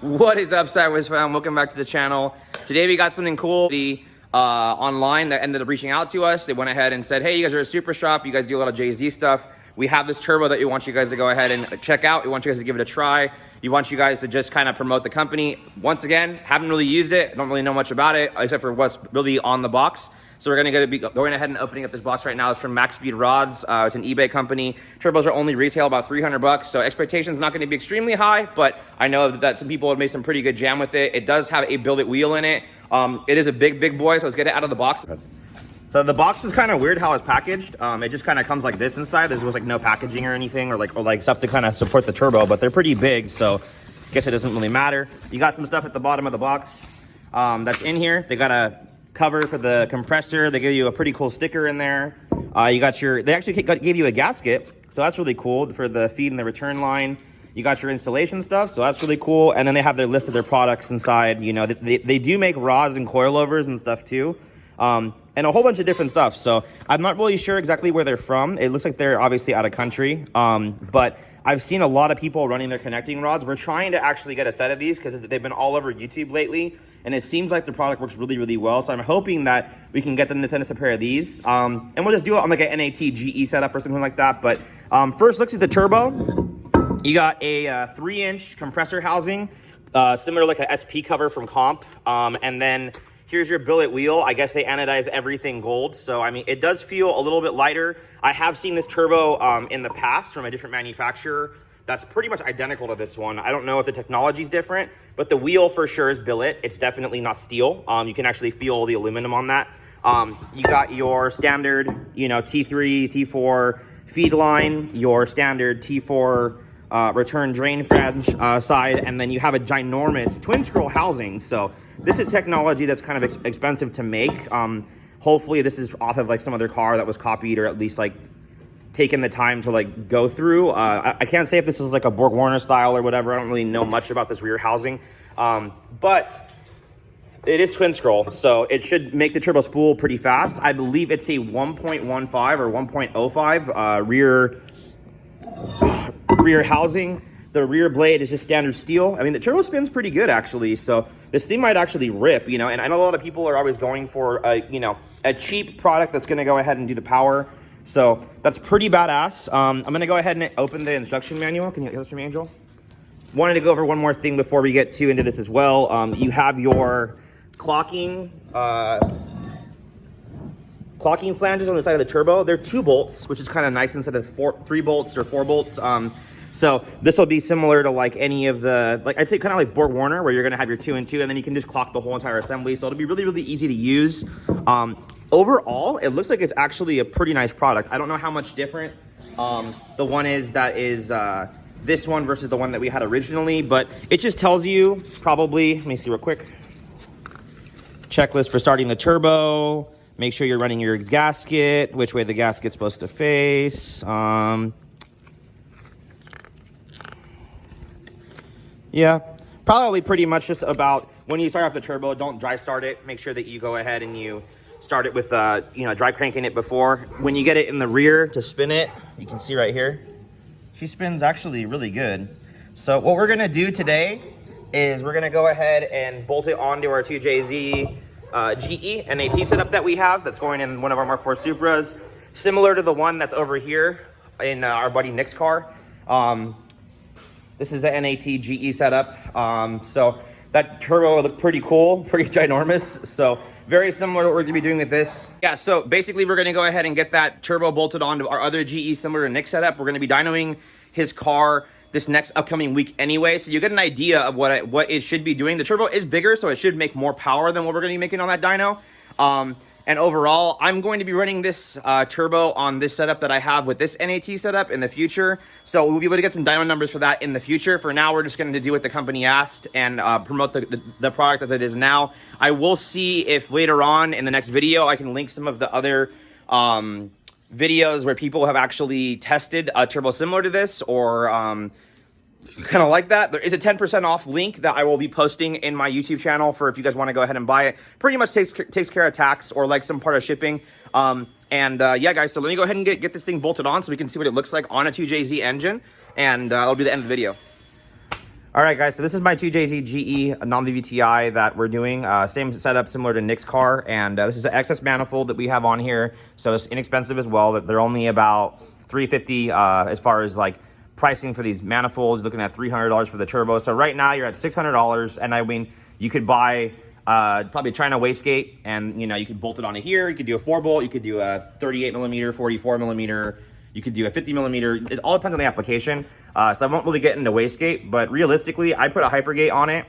What is up, Sideways fam? Welcome back to the channel. Today we got something cool online that ended up reaching out to us. They went ahead and said, hey, you guys are a super shop. You guys do a lot of Jay-Z stuff. We have this turbo that we want you guys to go ahead and check out. We want you guys to give it a try. We want you guys to just kind of promote the company. Once again, haven't really used it. Don't really know much about it except for what's really on the box. So we're going to be going ahead and opening up this box right now. It's from MAXSPEEDRODS. It's an eBay company. Turbos are only retail about $300, so expectations not going to be extremely high, but I know that some people have made some pretty good jam with it. It does have a billet wheel in it. It is a big boy, so let's get it out of the box. So the box is kind of weird how it's packaged. It just kind of comes like this inside. There's like no packaging or anything, or like stuff to kind of support the turbo, but they're pretty big, so I guess it doesn't really matter. You got some stuff at the bottom of the box that's in here. They got a cover for the compressor. They give you a pretty cool sticker in there. You got they actually gave you a gasket, so that's really cool for the feed and the return line. You got your installation stuff, so that's really cool. And then they have their list of their products inside. You know, they do make rods and coilovers and stuff too, and a whole bunch of different stuff. So I'm not really sure exactly where they're from. It looks like they're obviously out of country, but I've seen a lot of people running their connecting rods. We're trying to actually get a set of these because they've been all over YouTube lately, and it seems like the product works really well. So I'm hoping that we can get them to send us a pair of these, and we'll just do it on like an NAT GE setup or something like that. But first, looks at the turbo. You got a 3-inch compressor housing, similar to like a SP cover from Comp, and then here's your billet wheel. I guess they anodize everything gold. So, I mean, it does feel a little bit lighter. I have seen this turbo in the past from a different manufacturer that's pretty much identical to this one. I don't know if the technology is different, but the wheel for sure is billet. It's definitely not steel. You can actually feel the aluminum on that. You got your standard, you know, T3, T4 feed line, your standard T4 return drain flange side, and then you have a ginormous twin scroll housing. So this is technology that's kind of expensive to make. Hopefully this is off of like some other car that was copied, or at least like taken the time to like go through. I can't say if this is like a Borg Warner style or whatever. I don't really know much about this rear housing, but it is twin scroll, so it should make the turbo spool pretty fast. I believe it's a 1.15 or 1.05 rear housing. The rear blade is just standard steel. I mean, the turbo spins pretty good actually, so this thing might actually rip, you know. And I know a lot of people are always going for a cheap product that's going to go ahead and do the power. So that's pretty badass. I'm going to go ahead and open the instruction manual. Can you get this from Angel? Wanted to go over one more thing before we get too into this as well. You have your clocking flanges on the side of the turbo. They're 2 bolts, which is kind of nice instead of 3 bolts or 4 bolts. So this will be similar to like any of the, like I'd say kind of like Borg Warner, where you're going to have your 2 and 2, and then you can just clock the whole entire assembly. So it'll be really easy to use. Overall, it looks like it's actually a pretty nice product. I don't know how much different the one is that is this one versus the one that we had originally, but it just tells you probably, let me see real quick, checklist for starting the turbo. Make sure you're running your gasket, which way the gasket's supposed to face. Yeah, probably pretty much just about when you start off the turbo, don't dry start it. Make sure that you go ahead and you start it with, dry cranking it before. When you get it in the rear to spin it, you can see right here, she spins actually really good. So what we're gonna do today is we're gonna go ahead and bolt it onto our 2JZ GE NAT setup that we have that's going in one of our Mark IV Supras, similar to the one that's over here in our buddy Nick's car. This is the NAT GE setup. So that turbo will look pretty cool, pretty ginormous. So very similar to what we're gonna be doing with this. Yeah, so basically we're gonna go ahead and get that turbo bolted onto our other GE similar to Nick's setup. We're gonna be dynoing his car this next upcoming week anyway, so you get an idea of what it should be doing. The turbo is bigger, so it should make more power than what we're going to be making on that dyno. And overall, I'm going to be running this turbo on this setup that I have with this NAT setup in the future. So we'll be able to get some dyno numbers for that in the future. For now, we're just going to do what the company asked and promote the product as it is now. I will see if later on in the next video, I can link some of the other videos where people have actually tested a turbo similar to this, or kind of like that. There is a 10% off link that I will be posting in my YouTube channel for if you guys want to go ahead and buy it. Pretty much takes care of tax or like some part of shipping. Yeah, guys, so let me go ahead and get this thing bolted on so we can see what it looks like on a 2JZ engine, and that'll be the end of the video. All right, guys, so this is my 2JZ GE non-VVTi that we're doing. Same setup, similar to Nick's car, and this is an XS manifold that we have on here, so it's inexpensive as well. They're only about $350 as far as like pricing for these manifolds, looking at $300 for the turbo. So right now you're at $600, and I mean, you could buy probably China wastegate, and you know, you could bolt it onto here. You could do a 4-bolt, you could do a 38 millimeter, 44 millimeter, you could do a 50 millimeter. It all depends on the application. So I won't really get into wastegate, but realistically, I put a hypergate on it.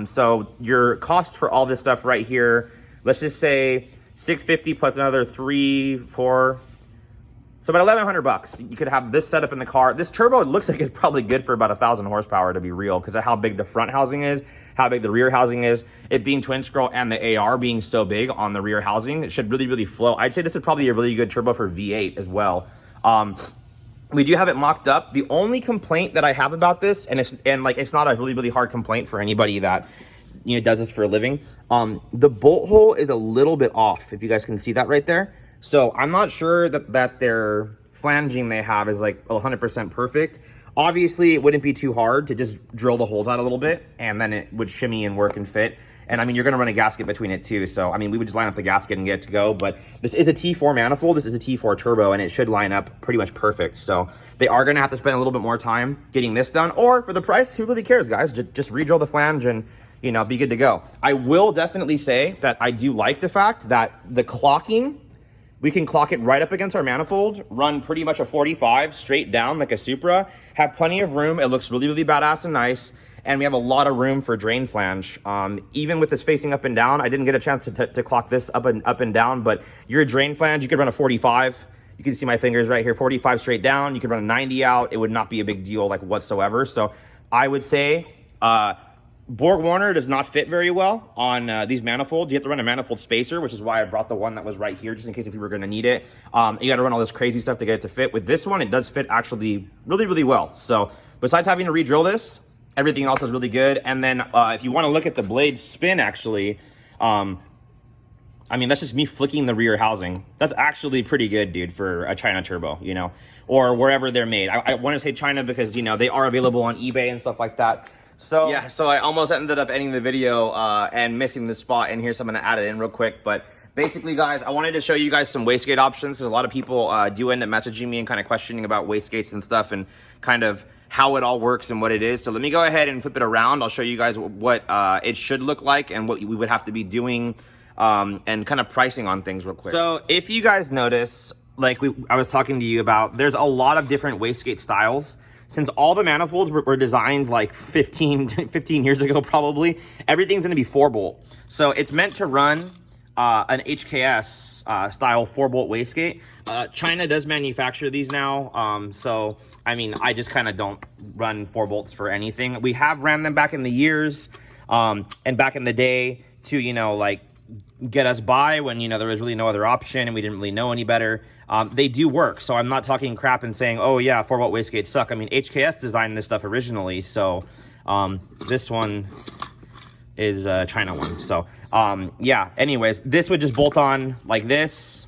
So your cost for all this stuff right here, let's just say $650 plus another $300, $400, so about $1,100. You could have this setup in the car. This turbo, it looks like it's probably good for about 1,000 horsepower, to be real, because of how big the front housing is, how big the rear housing is. It being twin scroll and the AR being so big on the rear housing, it should really, really flow. I'd say this is probably a really good turbo for V8 as well. We do have it mocked up. The only complaint that I have about this, and it's not a really, really hard complaint for anybody that, you know, does this for a living. The bolt hole is a little bit off, if you guys can see that right there. So I'm not sure that their flanging they have is like 100% perfect. Obviously, it wouldn't be too hard to just drill the holes out a little bit, and then it would shimmy and work and fit. And I mean, you're gonna run a gasket between it too. So I mean, we would just line up the gasket and get it to go. But this is a T4 manifold, this is a T4 turbo, and it should line up pretty much perfect. So they are gonna have to spend a little bit more time getting this done, or for the price, who really cares, guys? Just re-drill the flange and, you know, be good to go. I will definitely say that I do like the fact that the clocking, we can clock it right up against our manifold, run pretty much a 45 straight down like a Supra, have plenty of room. It looks really, really badass and nice. And we have a lot of room for drain flange. Even with this facing up and down, I didn't get a chance to clock this up and down, but your drain flange, you could run a 45. You can see my fingers right here, 45 straight down. You could run a 90 out. It would not be a big deal like whatsoever. So I would say Borg-Warner does not fit very well on these manifolds. You have to run a manifold spacer, which is why I brought the one that was right here, just in case if you were gonna need it. You gotta run all this crazy stuff to get it to fit. With this one, it does fit actually really, really well. So besides having to re-drill this, everything else is really good. And then if you want to look at the blade spin, actually, I mean, that's just me flicking the rear housing. That's actually pretty good, dude, for a China turbo, you know, or wherever they're made. I want to say China because, you know, they are available on eBay and stuff like that. So yeah, so I almost ended up ending the video and missing the spot in here, so I'm going to add it in real quick. But basically, guys, I wanted to show you guys some wastegate options, because a lot of people do end up messaging me and kind of questioning about wastegates and stuff, and kind of how it all works and what it is. So let me go ahead and flip it around. I'll show you guys what it should look like and what we would have to be doing and kind of pricing on things real quick. So if you guys notice, like I was talking to you about, there's a lot of different wastegate styles. Since all the manifolds were designed like 15 years ago, probably, everything's gonna be 4-bolt. So it's meant to run an HKS style 4-bolt wastegate. China does manufacture these now, so I mean, I just kind of don't run 4 bolts for anything. We have ran them back in the years and back in the day to, you know, like get us by when, you know, there was really no other option and we didn't really know any better. They do work, so I'm not talking crap and saying, oh yeah, 4-bolt wastegates suck. I mean, HKS designed this stuff originally, so this one is a China one. So yeah, anyways, this would just bolt on like this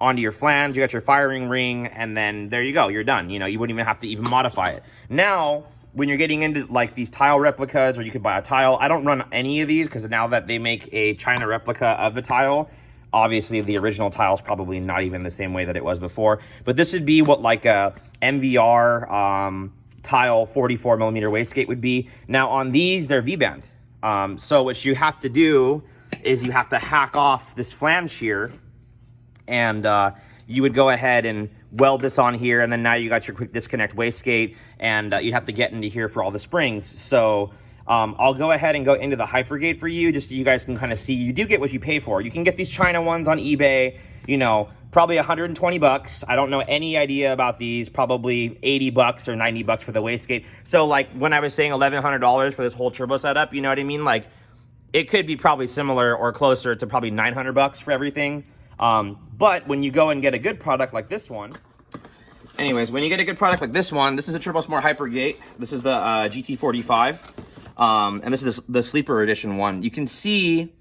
onto your flange. You got your firing ring, and then there you go, you're done. You know, you wouldn't even have to even modify it. Now when you're getting into like these tile replicas, or you could buy a tile, I don't run any of these because now that they make a China replica of a tile, obviously the original tile is probably not even the same way that it was before, but this would be what like a MVR tile 44 millimeter wastegate would be. Now on these, they're V-band. So what you have to do is you have to hack off this flange here, and you would go ahead and weld this on here, and then now you got your quick disconnect wastegate, and you'd have to get into here for all the springs. So I'll go ahead and go into the hypergate for you, just so you guys can kind of see you do get what you pay for. You can get these China ones on eBay, you know, probably 120 bucks. I don't know any idea about these, probably 80 bucks or 90 bucks for the wastegate. So like when I was saying $1,100 for this whole turbo setup, you know what I mean? Like it could be probably similar or closer to probably 900 bucks for everything. But when you go and get a good product like this one, anyways, when you get a good product like this one, this is a Turbo Smart Hypergate. This is the GT45. And this is the Sleeper Edition one. You can see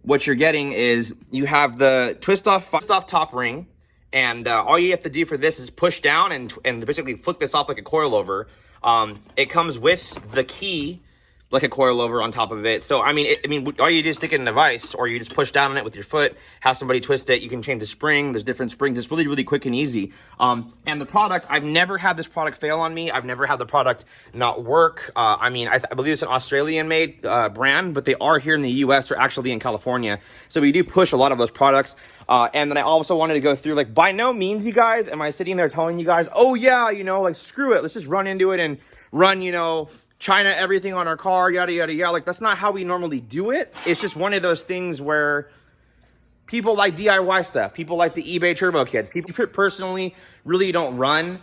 what you're getting is you have the twist off top ring, and all you have to do for this is push down and basically flick this off like a coilover. It comes with the key, like a coilover on top of it. So I mean, all you do is stick it in a vise, or you just push down on it with your foot, have somebody twist it. You can change the spring. There's different springs. It's really, really quick and easy. And the product, I've never had this product fail on me. I've never had the product not work. I mean, I believe it's an Australian-made brand, but they are here in the US, or actually in California. So we do push a lot of those products. And then I also wanted to go through, like, by no means, you guys, am I sitting there telling you guys, oh yeah, you know, like, screw it, let's just run into it and run, you know, China everything on our car, yada, yada, yada. Like, that's not how we normally do it. It's just one of those things where people like DIY stuff. People like the eBay turbo kits. People personally really don't run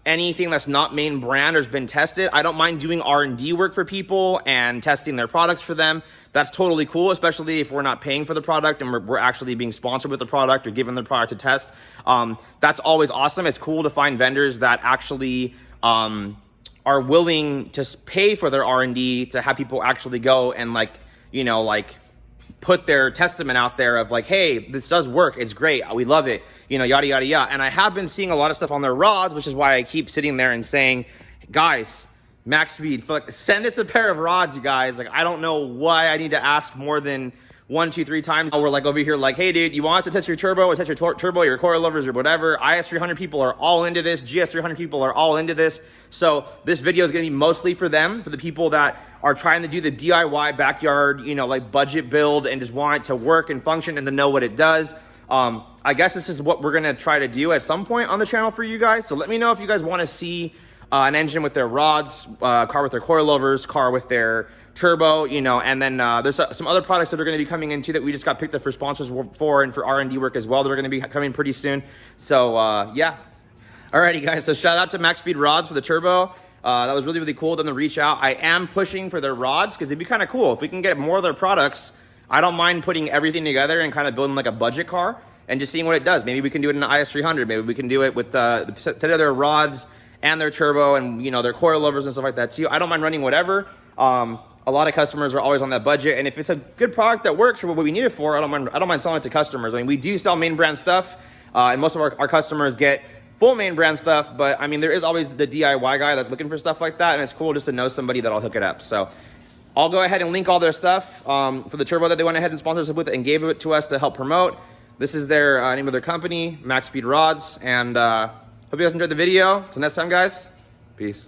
anything that's not main brand or has been tested. I don't mind doing R&D work for people and testing their products for them. That's totally cool, especially if we're not paying for the product and we're actually being sponsored with the product or given the product to test. That's always awesome. It's cool to find vendors that actually are willing to pay for their R&D, to have people actually go and, like, you know, like, put their testament out there of like, hey, this does work, it's great, we love it, you know, yada, yada, yada. And I have been seeing a lot of stuff on their rods, which is why I keep sitting there and saying, guys, MAXSPEED, send us a pair of rods, you guys. Like, I don't know why I need to ask more than 1, 2, 3 times. We're like over here like, hey dude, you want us to test your turbo, or test your turbo, your coilovers, or whatever. IS300 people are all into this. gs300 people are all into this. So this video is gonna be mostly for them, for the people that are trying to do the DIY backyard, you know, like budget build and just want it to work and function and to know what it does. I guess this is what we're gonna try to do at some point on the channel for you guys. So let me know if you guys wanna see an engine with their rods, car with their coilovers, car with their turbo, you know, and then there's some other products that are going to be coming into that we just got picked up for sponsors for and for R&D work as well. That are going to be coming pretty soon. So yeah. Alrighty guys, so shout out to MAXSPEEDRODS for the turbo. That was really, really cool. Then to reach out. I am pushing for their rods because it'd be kind of cool if we can get more of their products. I don't mind putting everything together and kind of building like a budget car and just seeing what it does. Maybe we can do it in the IS300. Maybe we can do it with the set of their rods and their turbo and, you know, their coilovers and stuff like that too. I don't mind running whatever. A lot of customers are always on that budget, and if it's a good product that works for what we need it for, I don't mind selling it to customers. I mean, we do sell main brand stuff, and most of our customers get full main brand stuff, but I mean, there is always the DIY guy that's looking for stuff like that, and it's cool just to know somebody that'll hook it up. So I'll go ahead and link all their stuff for the turbo that they went ahead and sponsored us with and gave it to us to help promote. This is their name of their company, MAXSPEEDRODS, and hope you guys enjoyed the video. Till next time, guys, peace.